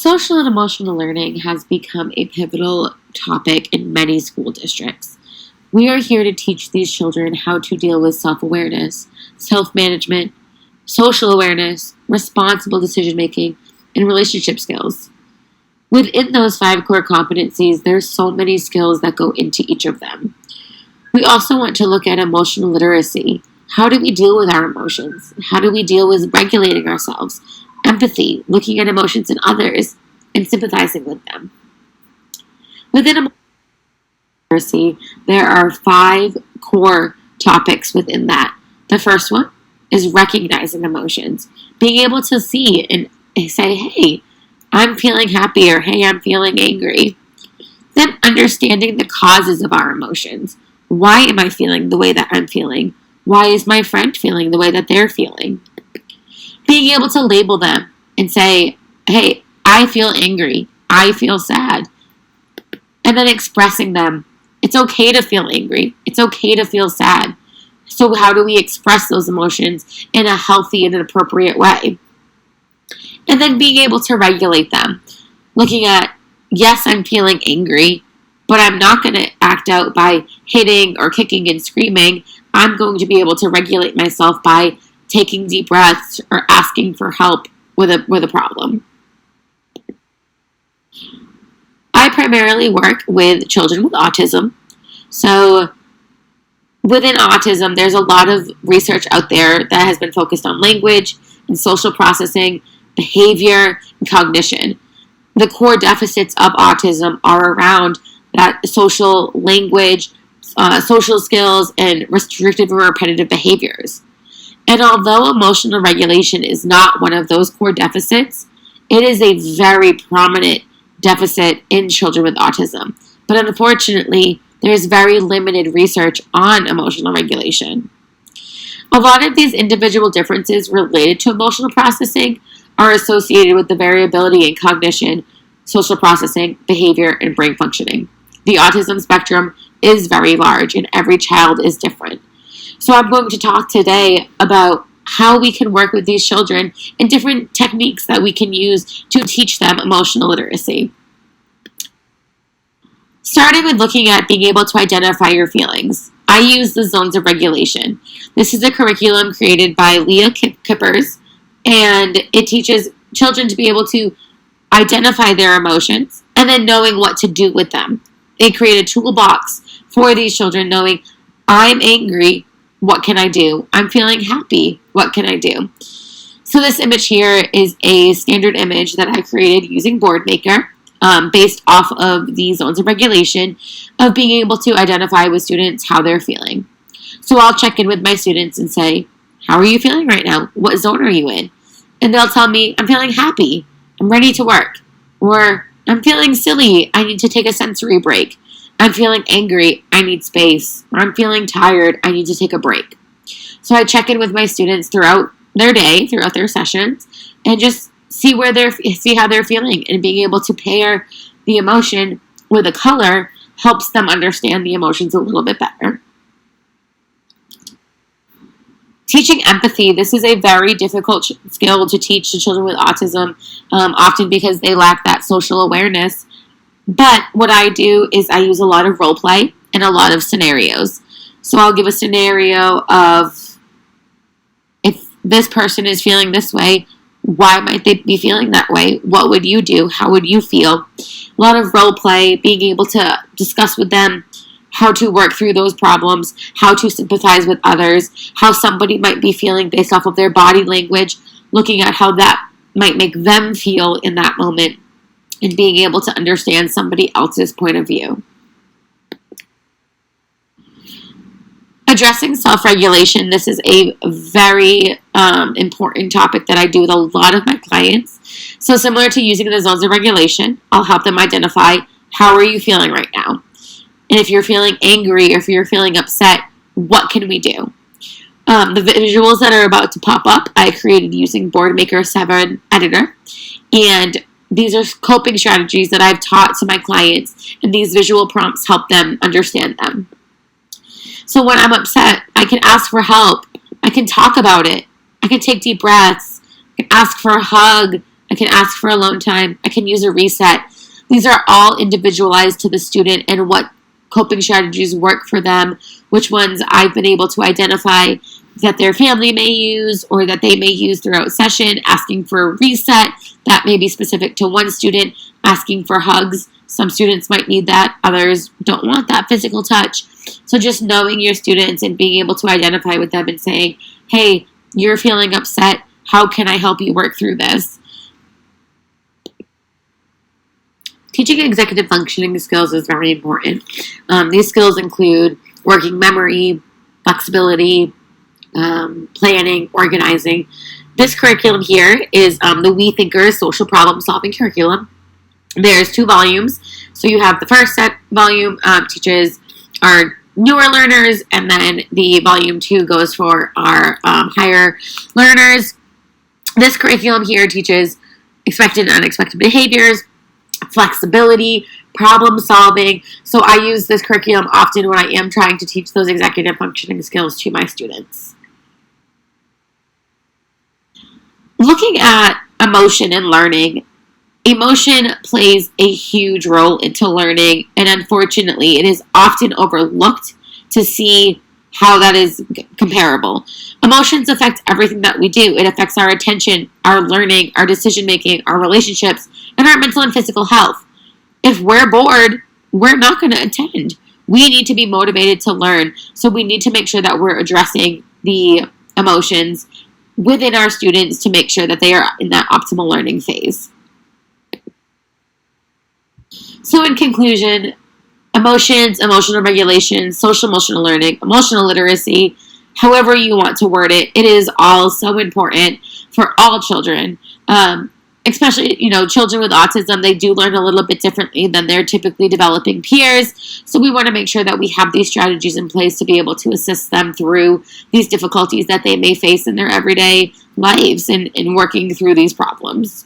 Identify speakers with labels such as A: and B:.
A: Social and emotional learning has become a pivotal topic in many school districts. We are here to teach these children how to deal with self awareness, self management, social awareness, responsible decision making, and relationship skills. Within those five core competencies, there's so many skills that go into each of them. We also want to look at emotional literacy. How do we deal with our emotions? How do we deal with regulating ourselves? Empathy, looking at emotions in others and sympathizing with them. Within emotional literacy, there are five core topics within that. The first one is recognizing emotions, being able to see and say, hey, I'm feeling happy, or hey, I'm feeling angry. Then understanding the causes of our emotions. Why am I feeling the way that I'm feeling? Why is my friend feeling the way that they're feeling? Being able to label them and say, hey, I feel angry. I feel sad. And then expressing them. It's okay to feel angry. It's okay to feel sad. So how do we express those emotions in a healthy and an appropriate way? And then being able to regulate them. Looking at, yes, I'm feeling angry, but I'm not going to act out by hitting or kicking and screaming. I'm going to be able to regulate myself by taking deep breaths or asking for help with a problem. I primarily work with children with autism. So within autism, there's a lot of research out there that has been focused on language and social processing, behavior, and cognition. The core deficits of autism are around that social language, social skills, and restrictive and repetitive behaviors. And although emotional regulation is not one of those core deficits, it is a very prominent deficit in children with autism. But unfortunately, there is very limited research on emotional regulation. A lot of these individual differences related to emotional processing are associated with the variability in cognition, social processing, behavior, and brain functioning. The autism spectrum is very large and every child is different. So I'm going to talk today about how we can work with these children and different techniques that we can use to teach them emotional literacy. Starting with looking at being able to identify your feelings. I use the zones of regulation. This is a curriculum created by Leah Kippers, and it teaches children to be able to identify their emotions and then knowing what to do with them. They create a toolbox for these children knowing, I'm angry, what can I do? I'm feeling happy, what can I do? So this image here is a standard image that I created using Boardmaker, based off of the zones of regulation of being able to identify with students how they're feeling. So I'll check in with my students and say, how are you feeling right now? What zone are you in? And they'll tell me, I'm feeling happy, I'm ready to work. Or I'm feeling silly, I need to take a sensory break. I'm feeling angry, I need space. Or I'm feeling tired, I need to take a break. So I check in with my students throughout their day, throughout their sessions, and just see how they're feeling, and being able to pair the emotion with a color helps them understand the emotions a little bit better. Teaching empathy, this is a very difficult skill to teach to children with autism, often because they lack that social awareness. But what I do is I use a lot of role play and a lot of scenarios. So I'll give a scenario of, if this person is feeling this way, why might they be feeling that way? What would you do? How would you feel? A lot of role play, being able to discuss with them how to work through those problems, how to sympathize with others, how somebody might be feeling based off of their body language, looking at how that might make them feel in that moment, and being able to understand somebody else's point of view. Addressing self-regulation, this is a very important topic that I do with a lot of my clients. So similar to using the zones of regulation, I'll help them identify, how are you feeling right now? And if you're feeling angry or if you're feeling upset, what can we do? The visuals that are about to pop up, I created using Boardmaker 7 editor. And these are coping strategies that I've taught to my clients, and these visual prompts help them understand them. So when I'm upset, I can ask for help. I can talk about it. I can take deep breaths. I can ask for a hug. I can ask for alone time. I can use a reset. These are all individualized to the student and what coping strategies work for them, which ones I've been able to identify that their family may use or that they may use throughout session, asking for a reset. That may be specific to one student, asking for hugs. Some students might need that. Others don't want that physical touch. So just knowing your students and being able to identify with them and saying, hey, you're feeling upset. How can I help you work through this? Teaching executive functioning skills is very important. These skills include working memory, flexibility, planning, organizing. This curriculum here is the We Thinkers Social Problem Solving Curriculum. There's 2 volumes. So you have the first set volume teaches our newer learners, and then the volume 2 goes for our higher learners. This curriculum here teaches expected and unexpected behaviors, flexibility, problem solving. So I use this curriculum often when I am trying to teach those executive functioning skills to my students. Looking at emotion and learning, emotion plays a huge role into learning, and unfortunately, it is often overlooked to see how that is comparable. Emotions affect everything that we do. It affects our attention, our learning, our decision-making, our relationships, and our mental and physical health. If we're bored, we're not going to attend. We need to be motivated to learn, so we need to make sure that we're addressing the emotions within our students to make sure that they are in that optimal learning phase. So in conclusion, emotions, emotional regulation, social emotional learning, emotional literacy, however you want to word it, it is all so important for all children. Especially, children with autism, they do learn a little bit differently than their typically developing peers. So we want to make sure that we have these strategies in place to be able to assist them through these difficulties that they may face in their everyday lives and working through these problems.